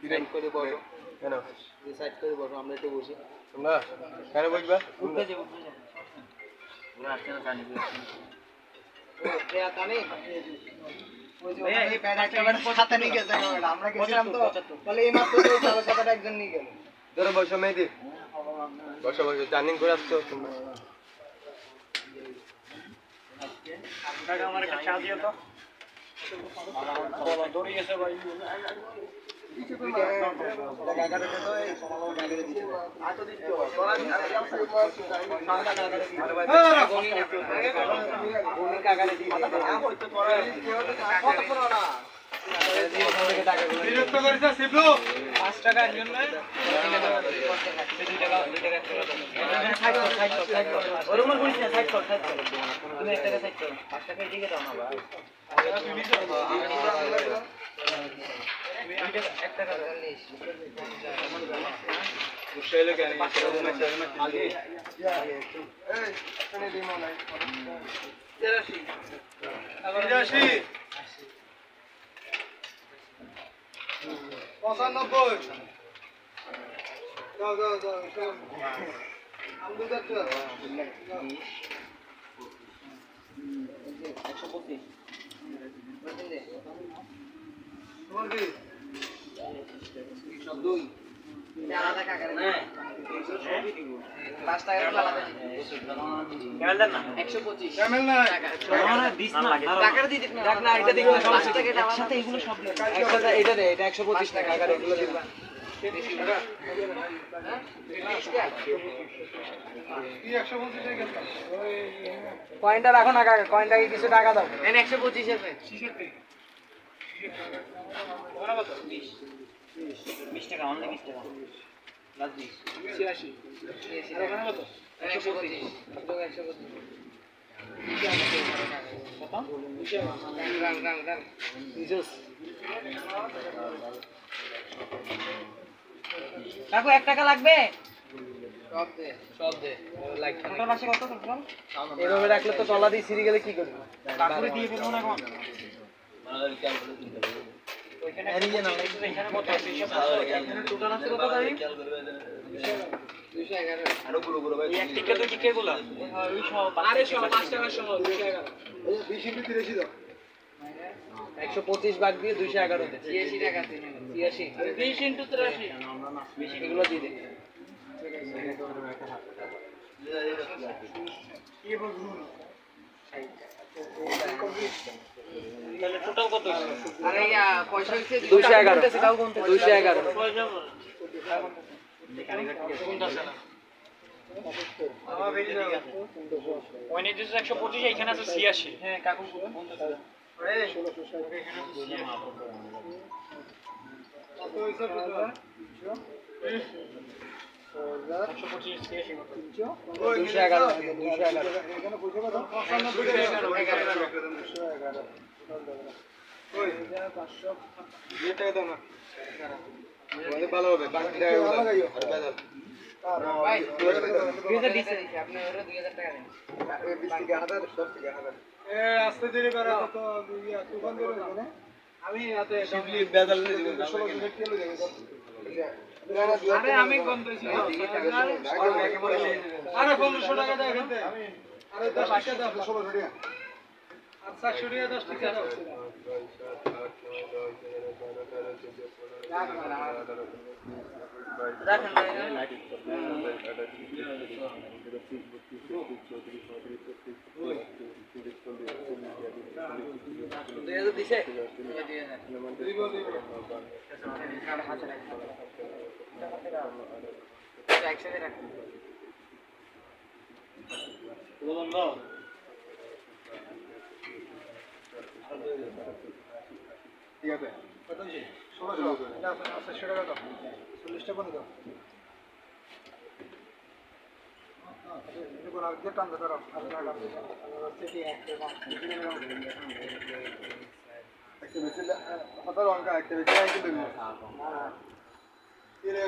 Side করে বসো কেন সাইড করে বসো আমরা একটু বসি তোমরা কেন বসবা উঠতে যাও পুরো আসছে না কানে ও পেয়া কানে এই প্যাডটা সাথে নিয়ে গেছে আমরা গেছিলাম তো বলে এই মাত্র তো চালা সাথে একজন নিয়ে গেল ধরো বসো মেহেদি বসো বসো জার্নিং করে আসছো তোমরা টাকা আমার কাছে চা দিও তো বলো দৌড়ে গেছে ভাই কয়েনটা রাখো না কাকা কয়েনটাকে কিছু টাকা দাও 125 আছে 20 টাকা অনলি 20 টাকা প্লাস 20 86 আর ওখানে কত 125 কাকু 1 টাকা লাগবে সব দে লাইক ওটার পাশে কত টোটাল এভাবে রাখলে তো তলা দিয়ে সিঁড়ি গেলে কি করবে কাকুরে দিয়ে ফেলবো না এখন আমাদের ক্যালকুলেট দিতে হবে ওইখানে এখানে কত আছে এখানে টোটাল আছে কত দাঁড়ি 211 আরো গুলো গুলো ভাই এক টিকে তো টিকে গুলো ওই সব আরে সব 5 টাকা সহ 211 20 ইনটু 83 দাও 125 ভাগ দিয়ে 211 দে 86 টাকা 86 20 ইনটু 83 এগুলো দিয়ে দে টোটাল কত আরে পয়সা হচ্ছে 211 ওইনে যে 125 এখানে আছে 86 হ্যাঁ কাকু বলতেছে এই 1500 টাকা দাও এখানে আরে 10 টাকা দাও 16 টাকা আচ্ছা 10 টাকা দাও ঠিক আছে কত জি 1600 না 800 টাকা দাও 40 টাকা দাও দেখো আগে টান দাও আর টাকা সিটি একটা বেশি হাজার অঙ্ক একটা বেশি আইতে দেব না কি রে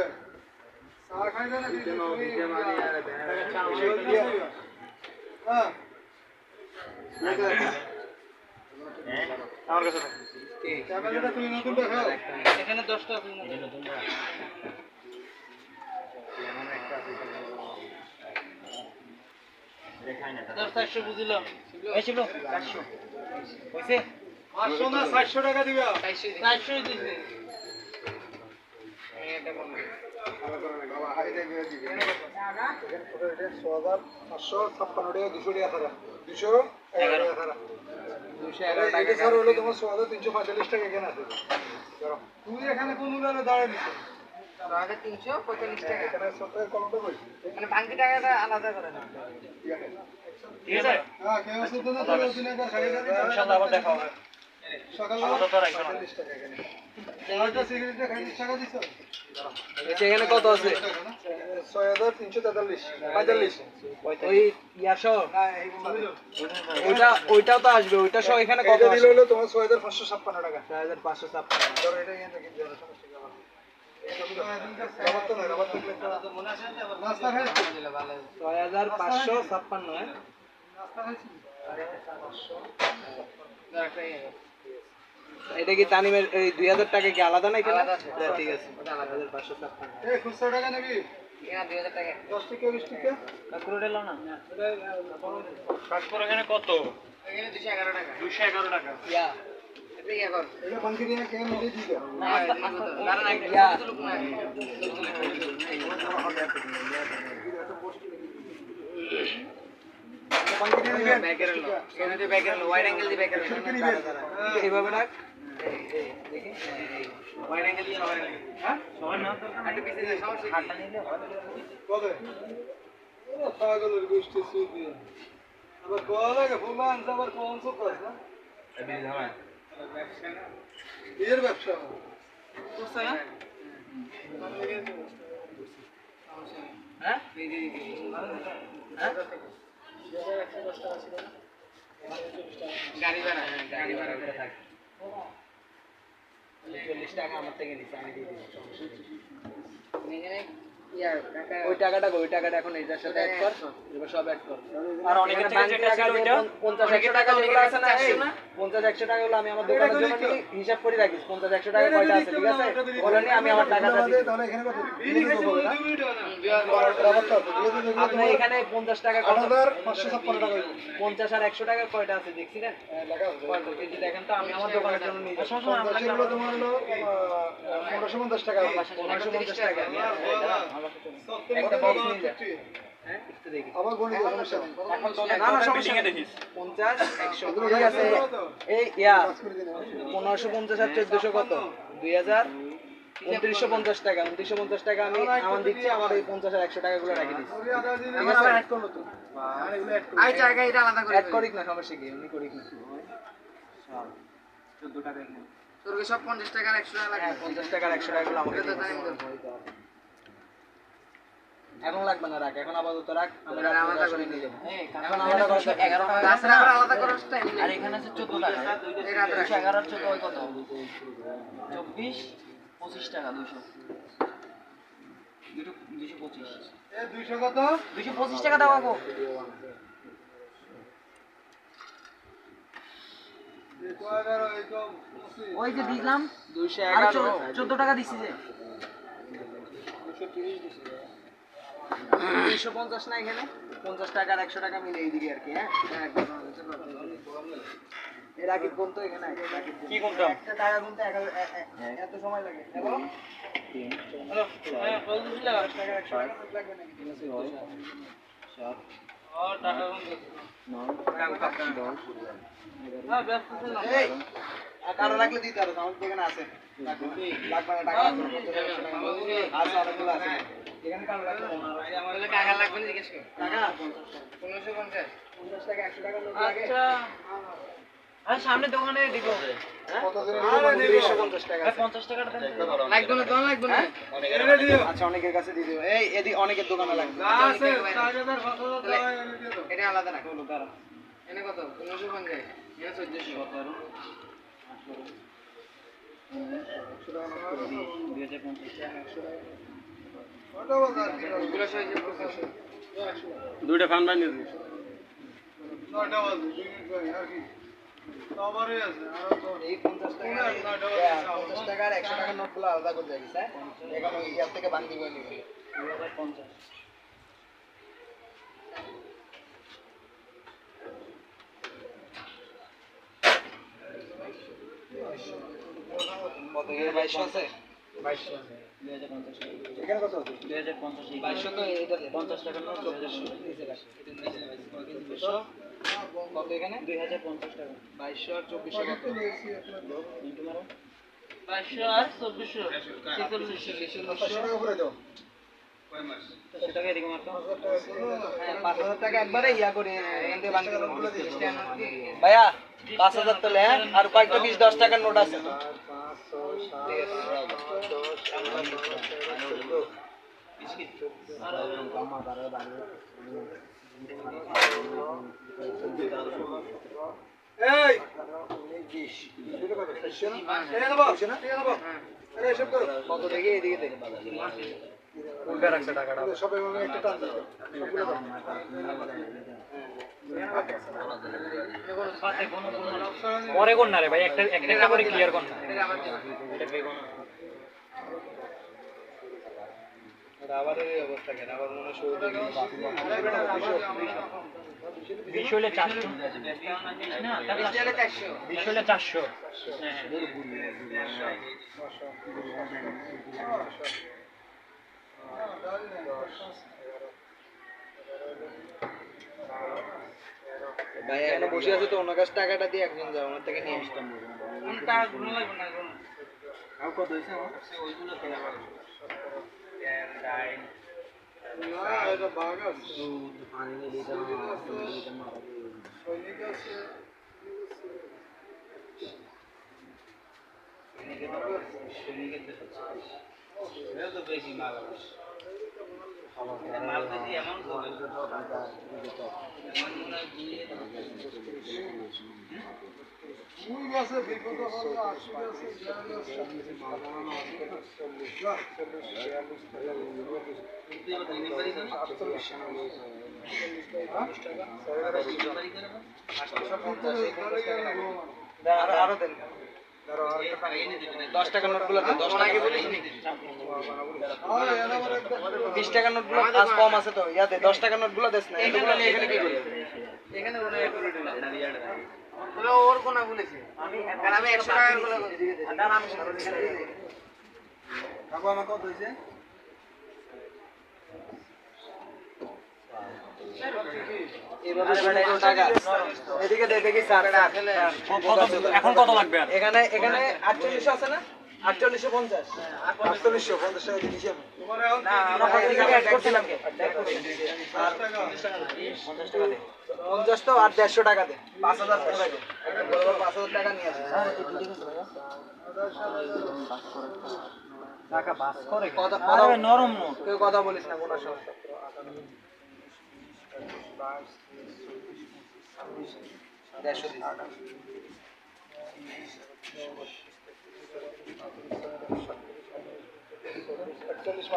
চা খাই না দিতে মারি আরে হ্যাঁ আমার কাছে থাকে। এখানে 10টা আছে না? দশ 400 বুঝিলাম। এই শিবলো 400 হইছে 500 না 400 টাকা দিবা। 400 দিছে। এটা বল। তুই এখানে কোন উলানে দাঁড়ায় দিছ? 345 টাকা। এখানে সপ্তাহে কলমটা কই? মানে বাকি টাকাটা আলাদা করে না। ঠিক আছে? হ্যাঁ, কেউ শুধু না তাহলে দিনে একবার খাইয়ে দিবি। ইনশাআল্লাহ আবার দেখা হবে। সকালে আপাতত রাখো না। 45 টাকা এখানে। একটা সিগারেটে 45 টাকা দিছ? এখানে কত আছে? 6343 45 ওই ইয়াশো ওইটাও তো আসবে, ওইটা সহ এখানে কত এটা দিলে আসবে? হলো তোমার 6556 টাকা 6556। ধরো এটা এখান থেকে দিও সমস্যা কি আবার রাবার তো না রাবার থাকলে একটা নাস্তা খাই 6556 হ্যাঁ? নাস্তা খাইছি এটা কি তানিমের এই 2000 টাকা কি আলাদা না এখানে? আলাদা আছে। ঠিক আছে 6556। এই খুচরা টাকা নেবি এখানে 2000 টাকা 10 টাকা 20 টাকা কাকুরে দিলাম না। কাকুর এখানে কত? এখানে 211 টাকা 211 টাকা। ইয়া এটা ইয়া কর এটা বাকি দিয়ে কেন মিলে দিই না দাঁড়ান একটা ইয়া। লোক না বাকি দিয়ে নেবেন ব্যাকের লো এখানে যে ব্যাকের লো ওয়াইড অ্যাঙ্গেল দিয়ে ব্যাকের লো এইভাবে রাখ। দেখি ওয়াইড অ্যাঙ্গেল দিয়ে ওয়াইড অ্যাঙ্গেল হ্যাঁ? সবার না তো। একটু পিছিয়ে যা সমস্যা হাতটা নিলে কবে ও পাগলের গোষ্ঠী সুদি আবার কোয়া লাগে ফুলমান আবার কোন সব কাজ না এর ব্যবসা বুঝছ না হ্যাঁ? গাড়ি ভাড়া গাড়ি ভাড়া করে থাকে 40 টাকা আমার থেকে নিছে, আমি দিয়ে দিচ্ছি। এখানে ইয়া কাকা ওই টাকাটা এখন এইটার সাথে অ্যাড কর, এবার সব অ্যাড কর। আর অনেকের থেকে যেটা ছিল ওইটা 50-100 টাকা যেগুলো আছে না, এই 50-100 টাকাগুলো আমি আমার দোকানের জন্য নিই, হিসাব করে রাখিস 50-100 টাকা কয়টা আছে, ঠিক আছে? বলে নিয়ে আমি আমার টাকাটা দিই। তাহলে এখানে কত আপনি এখানে 50 টাকা কত? 8556 টাকা 50 আর 100 টাকা কয়টা আছে দেখছিলেন? লেখা কয়টা কেজি দেখেন তো, আমি আমার দোকানের জন্য নিই। হলো তোমার হলো 1550 টাকা 1550 টাকা। একটা বক্স নিয়ে যা। হ্যাঁ, একটু দেখি। আবার গণিত সমস্যা নেই এখন তো না, না, সমস্যা বিল্ডিংয়ে নেই। দেখিস। 50 100 ঠিক আছে। এই ইয়া 1550 আর 1400 কত? 2000 2950 টাকা। 2950 টাকা আমি আমার দিচ্ছি, আমার এই 50 আর 100 টাকা গুলো রাখি দিচ্ছি। আমার আবার অ্যাড করব তো আই জায়গা এটা আলাদা করে অ্যাড করিক না, সমস্যা কি, এমনি করিক না। 14 টাকা এখানে। তোর কি সব 50 টাকা আর 100 টাকা লাগবে হ্যাঁ, 50 টাকা আর 100 টাকা গুলো আমাকে এটা তো দিয়ে টাইম দিস। দেব এখন লাগবে না, রাখ, এখন আপাতত রাখ, আমি না, আলাদা রাত করে করে নিয়ে যাবো। এখন এখন আমাদের 11 টাকা তাছাড়া আবার আলাদা করার টাইম নেই আর এখানে আছে 14 টাকা এই রাতে রাখ 11 আর 14 ওই কত 24 25 টাকা 200 225 এই 200 কত 225 টাকা দাও আগো এই কয়বার এই তো ওই যে দিলাম 211 আর 14 টাকা দিছি যে 250 না এখানে 50 টাকা আর 100 টাকা মিলে এইদিকে আর কি। হ্যাঁ, এর আগে কোন তো এখানে আগে রাকিব কি কোনটা? একটা টাকা গুনতে এত সময় লাগে। হ্যালো হ্যালো, হ্যাঁ বলছিলাম 10 টাকা 100 টাকা নোট লাগবে নাকি? ও টাকা গুনতে না ব্যস্ত ছিলাম। এই কারো রাখলে দিতে পারো, আমার যেখানে আছে লাগবে না টাকা আছে অনেকগুলো আছে এখানে। কারো রাখলে তাহলে কাকা লাগবে না জিজ্ঞেস কর টাকা 1550 50 টাকা 100 টাকা নোট লাগে। আচ্ছা। আর সামনে দোকানে দিব। কত দিন 250 টাকা আছে। 50 টাকাটা দেন। লাগবে না দোকান লাগবে না এনে দিও আচ্ছা, অনেকের কাছে দিয়ে দেবো। এই এদিক অনেকের দোকানে লাগবে। আছে 4000 5000 টাকা এনে দিও এটা আলাদা রাখ বলো তারা এনে কত 1550 এনে 1400 কত আর কত বাজার এগুলো সব হিসাব করতে দুইটা ফান বানিয়ে দিন। 9টা বাজে 2 মিনিট বাকি আর কি আমারই আছে আর তো এই 50 টাকা 9টা বাজে 50 টাকা আর 100 টাকার নোটগুলো আলাদা করে যাবি স্যার এখানে ওই ইয়ার থেকে বান্দি করে নিবি 2050 কত এর 2200 আছে 2050 টাকা এখানে কত আছে 2050 2200 তো এটা দে 50 টাকার নোট 2400 কত এখানে 2050 টাকা 2200 আর 2400 কত মিন্টু মারো 2200 আর 2400 500 টাকা করে দাও 50 টাকা এদিকে মারতো হ্যাঁ 5000 টাকা একবারে ইয়া করে এখান থেকে বান্দি করে ভাইয়া 5000 তো লেন আর কয়েকটা 20 10 টাকার নোট আছে এই 20 কত 600 না এটা দেবো না এটা দেবো আরে এসব করো কত দেখি এদিকে দেখ উল্টা রাখছে টাকাটা সবাই মানে একটা টান দাও পরে কোন না রে ভাই একটা একটা করে ক্লিয়ার কর না এটা বেগুন রাবারের এই অবস্থা কেন আবার মনে হয় শুরু থেকে 20 হলে 400 না তাহলে 20 হলে 400 ভাই এখানে বসে আছে তো ওনার কাছে টাকাটা দিয়ে একজন যাও ওনার থেকে নিয়ে আসতাম না এটা বাঘ আছে সৈনিক আছে মুই আছে বিপদ হলো 80 আছে আরো আরো দেন 10 টাকার নোটগুলো দেন 10 টাকা বলিস নি 20 টাকার নোটগুলো আজ কম আছে তো ইয়াতে 10 টাকার নোটগুলো দেস না এগুলো নিয়ে এখানে কি করবি এখানে ওনা করে দিলাম তাহলে ওর কোনা বলেছে আমি 100 টাকার গুলো দাম আমি কাকু আমার কত হইছে এদিকে দে দেখি স্যার এখন কত লাগবে আর এখানে এখানে 4800 আছে না 4850 4850 টাকা দিয়েছি আমি না আমরা কত টাকা অ্যাড করছিলাম কে 50 টাকা 50 তো আর 150 টাকা দে 5000 টাকা দে বরাবর 5000 টাকা নিয়ে আসি টাকা বাস করে কথা আরে নরম নোট কেউ কথা বলিস না কোনো সমস্যা 150 দিস